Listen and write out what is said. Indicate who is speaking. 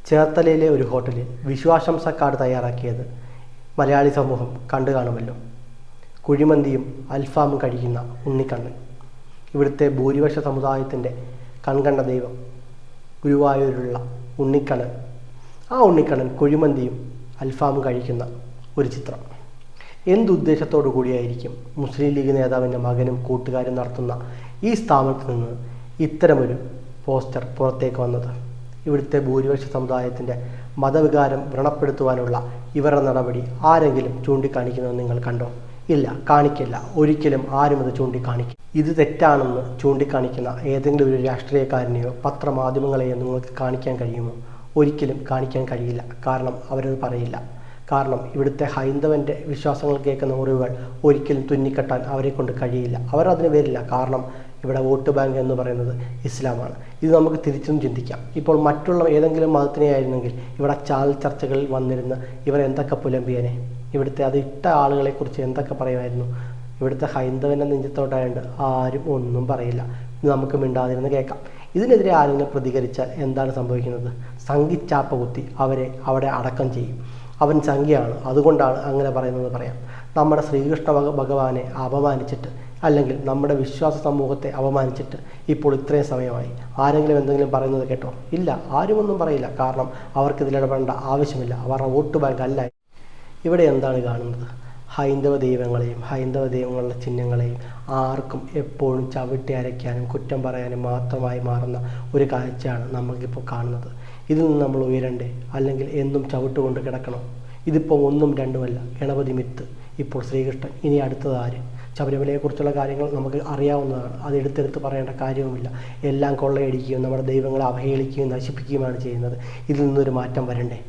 Speaker 1: ചേർത്തലയിലെ ഒരു ഹോട്ടലിൽ വിശ്വാശംസ കാർഡ് തയ്യാറാക്കിയത് മലയാളി സമൂഹം കണ്ടു കാണുമല്ലോ. കുഴിമന്തിയും അൽഫാമും കഴിക്കുന്ന ഉണ്ണിക്കണ്ണൻ. ഇവിടുത്തെ ഭൂരിപക്ഷ സമുദായത്തിൻ്റെ കൺകണ്ട ദൈവം ഗുരുവായൂരിലുള്ള ഉണ്ണിക്കണ്ണൻ. ആ ഉണ്ണിക്കണ്ണൻ കുഴിമന്തിയും അൽഫാമും കഴിക്കുന്ന ഒരു ചിത്രം. എന്തുദ്ദേശത്തോടു കൂടിയായിരിക്കും മുസ്ലിം ലീഗ് നേതാവിൻ്റെ മകനും കൂട്ടുകാരും നടത്തുന്ന ഈ സ്ഥാപനത്തിൽ നിന്ന് ഇത്തരമൊരു പോസ്റ്റർ പുറത്തേക്ക് വന്നത്? ഇവിടുത്തെ ഭൂരിപക്ഷ സമുദായത്തിൻ്റെ മതവികാരം വ്രണപ്പെടുത്തുവാനുള്ള ഇവരുടെ നടപടി ആരെങ്കിലും ചൂണ്ടിക്കാണിക്കുന്നത് നിങ്ങൾ കണ്ടോ? ഇല്ല, കാണിക്കില്ല. ഒരിക്കലും ആരും അത് ചൂണ്ടിക്കാണിക്കും. ഇത് തെറ്റാണെന്ന് ചൂണ്ടിക്കാണിക്കുന്ന ഏതെങ്കിലും ഒരു രാഷ്ട്രീയക്കാരനെയോ പത്രമാധ്യമങ്ങളെയോ നിങ്ങൾക്ക് കാണിക്കാൻ കഴിയുമോ? ഒരിക്കലും കാണിക്കാൻ കഴിയില്ല. കാരണം അവരത് പറയില്ല. കാരണം ഇവിടുത്തെ ഹൈന്ദവൻ്റെ വിശ്വാസങ്ങൾ കേൾക്കുന്ന മുറിവുകൾ ഒരിക്കലും തുന്നിക്കെട്ടാൻ അവരെ കൊണ്ട് കഴിയില്ല. അവർ അതിന് വരില്ല. കാരണം ഇവിടെ വോട്ട് ബാങ്ക് എന്ന് പറയുന്നത് ഇസ്ലാമാണ്. ഇത് നമുക്ക് തിരിച്ചും ചിന്തിക്കാം. ഇപ്പോൾ മറ്റുള്ള ഏതെങ്കിലും മതത്തിനെ ആയിരുന്നെങ്കിൽ ഇവിടെ ചാനൽ ചർച്ചകളിൽ വന്നിരുന്ന് ഇവർ എന്തൊക്കെ പുലമ്പിയനെ, ഇവിടുത്തെ അത് ഇട്ട ആളുകളെക്കുറിച്ച് എന്തൊക്കെ പറയുമായിരുന്നു. ഇവിടുത്തെ ഹൈന്ദവൻ്റെ നെഞ്ചത്തോട്ടായതുകൊണ്ട് ആരും ഒന്നും പറയില്ല. നമുക്ക് മിണ്ടാതിരുന്ന് കേൾക്കാം. ഇതിനെതിരെ ആരെങ്കിലും പ്രതികരിച്ചാൽ എന്താണ് സംഭവിക്കുന്നത്? സംഘിച്ചാപ്പ കുത്തി അവരെ അവിടെ അടക്കം ചെയ്യും. അവൻ സംഖ്യയാണ്, അതുകൊണ്ടാണ് അങ്ങനെ പറയുന്നത് പറയാം. നമ്മുടെ ശ്രീകൃഷ്ണ ഭഗവാനെ അപമാനിച്ചിട്ട്, അല്ലെങ്കിൽ നമ്മുടെ വിശ്വാസ സമൂഹത്തെ അപമാനിച്ചിട്ട് ഇപ്പോൾ ഇത്രയും സമയമായി ആരെങ്കിലും എന്തെങ്കിലും പറയുന്നത് കേട്ടോ? ഇല്ല, ആരുമൊന്നും പറയില്ല. കാരണം അവർക്ക് ഇതിലിടപെടേണ്ട ആവശ്യമില്ല. അവരുടെ വോട്ട് ബാങ്ക് അല്ല. ഇവിടെ എന്താണ് കാണുന്നത്? ഹൈന്ദവ ദൈവങ്ങളെയും ഹൈന്ദവ ദൈവങ്ങളുടെ ചിഹ്നങ്ങളെയും ആർക്കും എപ്പോഴും ചവിട്ടി അരയ്ക്കാനും കുറ്റം പറയാനും മാത്രമായി മാറുന്ന ഒരു കാഴ്ചയാണ് നമുക്കിപ്പോൾ കാണുന്നത്. ഇതിൽ നിന്ന് നമ്മൾ ഉയരണ്ടേ? അല്ലെങ്കിൽ എന്നും ചവിട്ടുകൊണ്ട് കിടക്കണോ? ഇതിപ്പോൾ ഒന്നും രണ്ടുമല്ല. ഗണപതി മിത്ത്, ഇപ്പോൾ ശ്രീകൃഷ്ണൻ, ഇനി അടുത്തത് ആര്? ശബരിമലയെക്കുറിച്ചുള്ള കാര്യങ്ങൾ നമുക്ക് അറിയാവുന്നതാണ്. അത് എടുത്തെടുത്ത് പറയേണ്ട കാര്യവുമില്ല. എല്ലാം കൊള്ളയടിക്കുകയും നമ്മുടെ ദൈവങ്ങളെ അവഹേളിക്കുകയും നശിപ്പിക്കുകയുമാണ് ചെയ്യുന്നത്. ഇതിൽ നിന്നൊരു മാറ്റം വരണ്ടേ?